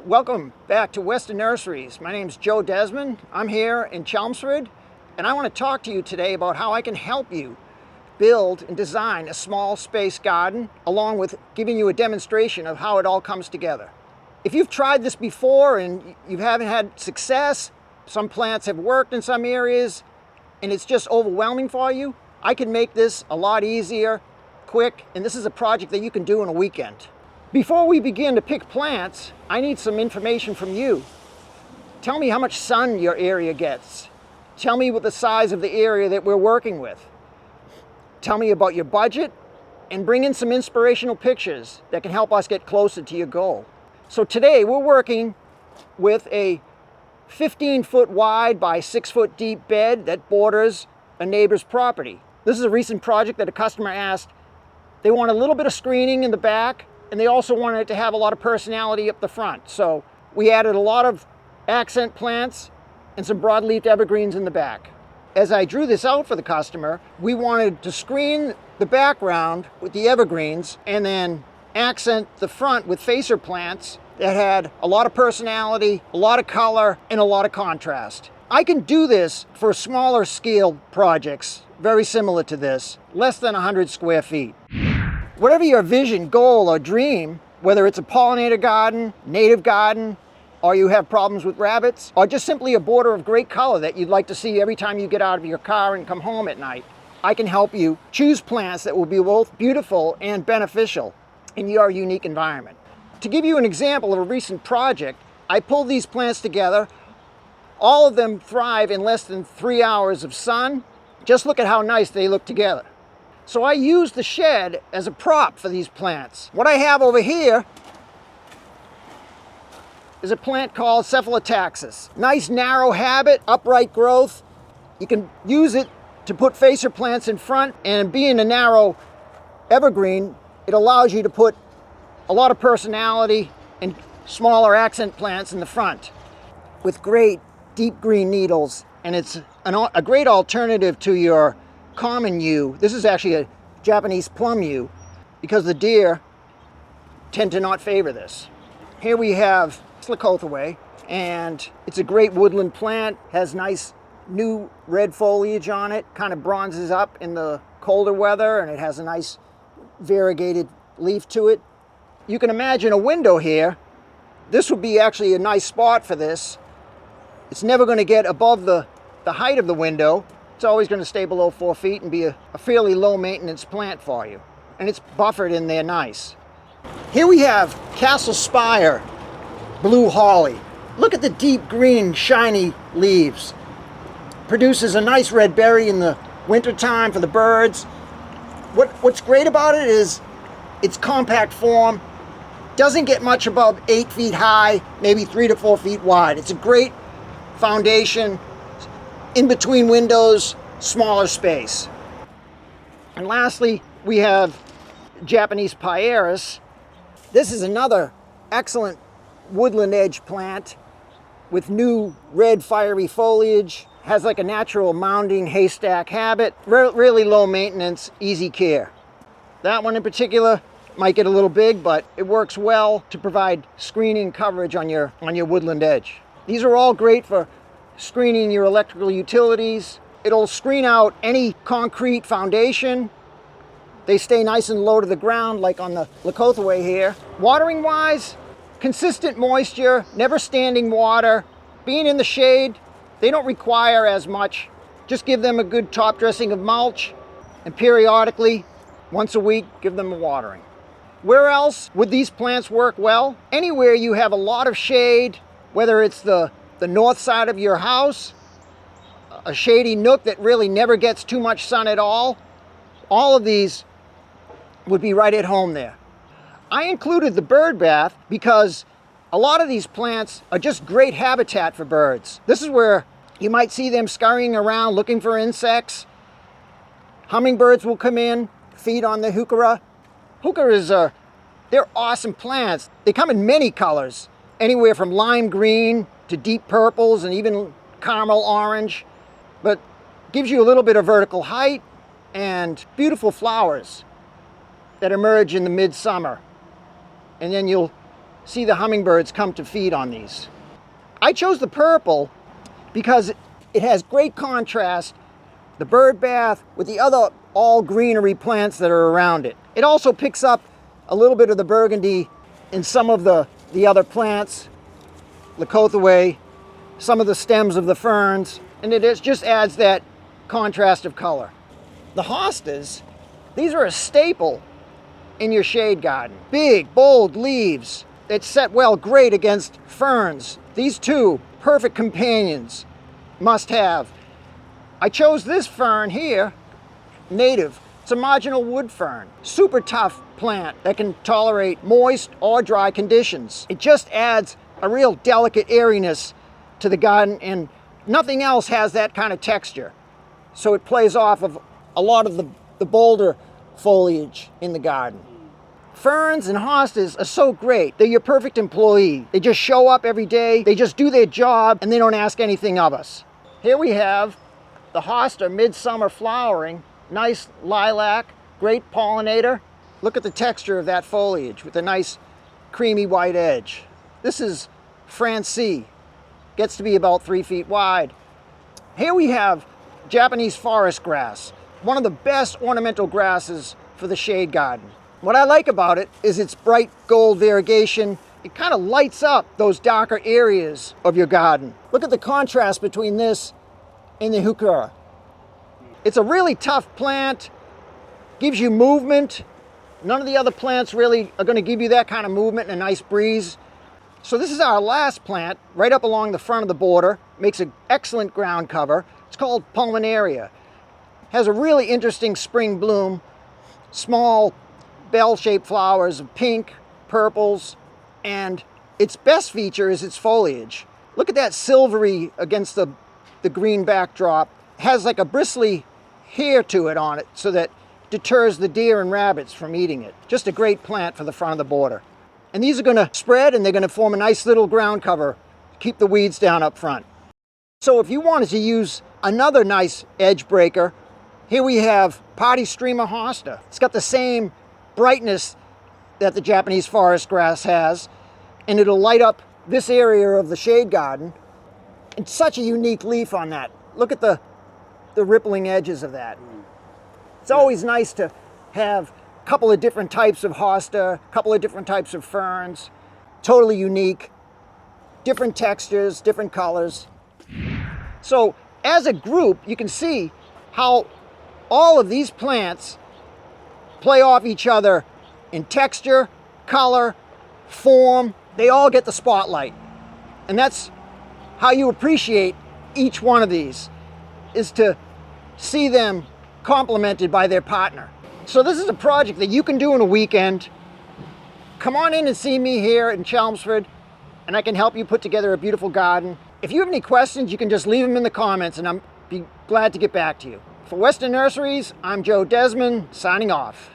Welcome back to Weston Nurseries. My name is Joe Desmond. I'm here in Chelmsford, and I want to talk to you today about how I can help you build and design a small space garden, along with giving you a demonstration of how it all comes together. If you've tried this before and you haven't had success, some plants have worked in some areas, and it's just overwhelming for you, I can make this a lot easier, quick, and this is a project that you can do in a weekend. Before we begin to pick plants, I need some information from you. Tell me how much sun your area gets. Tell me what the size of the area that we're working with. Tell me about your budget, and bring in some inspirational pictures that can help us get closer to your goal. So today we're working with a 15-foot wide by 6-foot deep bed that borders a neighbor's property. This is a recent project that a customer asked. They want a little bit of screening in the back, and they also wanted it to have a lot of personality up the front. So we added a lot of accent plants and some broadleaf evergreens in the back. As I drew this out for the customer, we wanted to screen the background with the evergreens and then accent the front with facer plants that had a lot of personality, a lot of color, and a lot of contrast. I can do this for smaller scale projects, very similar to this, less than 100 square feet. Whatever your vision, goal, or dream, whether it's a pollinator garden, native garden, or you have problems with rabbits, or just simply a border of great color that you'd like to see every time you get out of your car and come home at night, I can help you choose plants that will be both beautiful and beneficial in your unique environment. To give you an example of a recent project, I pulled these plants together. All of them thrive in less than 3 hours of sun. Just look at how nice they look together. So I used the shed as a prop for these plants. What I have over here is a plant called Cephalotaxis. Nice narrow habit, upright growth. You can use it to put facer plants in front, and being a narrow evergreen, it allows you to put a lot of personality and smaller accent plants in the front with great deep green needles, and it's a great alternative to your common yew. This is actually a Japanese plum yew because the deer tend to not favor this. Here we have Laway, and it's a great woodland plant, has nice new red foliage on it, kind of bronzes up in the colder weather, and it has a nice variegated leaf to it. You can imagine a window here. This would be actually a nice spot for this. It's never going to get above the height of the window. It's always going to stay below 4 feet and be a fairly low maintenance plant for you. And it's buffered in there nice. Here we have Castle Spire blue holly. Look at the deep green shiny leaves. Produces a nice red berry in the wintertime for the birds. What's great about it is its compact form. Doesn't get much above 8 feet high, maybe 3 to 4 feet wide. It's a great foundation. In between windows, smaller space. And lastly, we have Japanese Pyas. This is another excellent woodland edge plant with new red fiery foliage. Has like a natural mounding haystack habit. Really low maintenance, easy care. That one in particular might get a little big, but it works well to provide screening coverage on your woodland edge. These are all great for screening your electrical utilities. It'll screen out any concrete foundation. They stay nice and low to the ground, like on the Laway here. Watering wise, consistent moisture, never standing water. Being in the shade, they don't require as much. Just give them a good top dressing of mulch, and periodically, once a week, give them a watering. Where else would these plants work well? Anywhere you have a lot of shade, whether it's the north side of your house, a shady nook that really never gets too much sun at all of these would be right at home there. I included the bird bath because a lot of these plants are just great habitat for birds. This is where you might see them scurrying around looking for insects. Hummingbirds will come in, feed on the heuchera. Heucheras they're awesome plants. They come in many colors, anywhere from lime green to deep purples and even caramel orange, but gives you a little bit of vertical height and beautiful flowers that emerge in the midsummer. And then you'll see the hummingbirds come to feed on these. I chose the purple because it has great contrast, the bird bath, with the other all greenery plants that are around it. It also picks up a little bit of the burgundy in some of the other plants, Leucothaway, some of the stems of the ferns, and it just adds that contrast of color. The hostas, these are a staple in your shade garden. Big, bold leaves that set well great against ferns. These two, perfect companions, must have. I chose this fern here, native. It's a marginal wood fern. Super tough plant that can tolerate moist or dry conditions. It just adds a real delicate airiness to the garden, and nothing else has that kind of texture. So it plays off of a lot of the bolder foliage in the garden. Ferns and hostas are so great. They're your perfect employee. They just show up every day, they just do their job, and they don't ask anything of us. Here we have the Hosta Midsummer flowering. Nice lilac, great pollinator. Look at the texture of that foliage with a nice creamy white edge. This is Francie. Gets to be about 3 feet wide. Here we have Japanese forest grass, one of the best ornamental grasses for the shade garden. What I like about it is its bright gold variegation. It kind of lights up those darker areas of your garden. Look at the contrast between this and the heuchera. It's a really tough plant, gives you movement. None of the other plants really are going to give you that kind of movement and a nice breeze. So this is our last plant, right up along the front of the border. Makes an excellent ground cover. It's called Pulmonaria. Has a really interesting spring bloom. Small bell-shaped flowers of pink, purples, and its best feature is its foliage. Look at that silvery against the green backdrop. It has like a bristly hair to it on it so that deters the deer and rabbits from eating it. Just a great plant for the front of the border. And these are going to spread and they're going to form a nice little ground cover to keep the weeds down up front. So if you wanted to use another nice edge breaker, here we have Party Streamer Hosta. It's got the same brightness that the Japanese forest grass has, and it'll light up this area of the shade garden. It's such a unique leaf on that. Look at the rippling edges of that. It's always nice to have a couple of different types of hosta, a couple of different types of ferns, totally unique, different textures, different colors. So as a group, you can see how all of these plants play off each other in texture, color, form. They all get the spotlight. And that's how you appreciate each one of these, is to see them complemented by their partner. So this is a project that you can do in a weekend. Come on in and see me here in Chelmsford, and I can help you put together a beautiful garden. If you have any questions, you can just leave them in the comments and I'll be glad to get back to you. For Weston Nurseries, I'm Joe Desmond, signing off.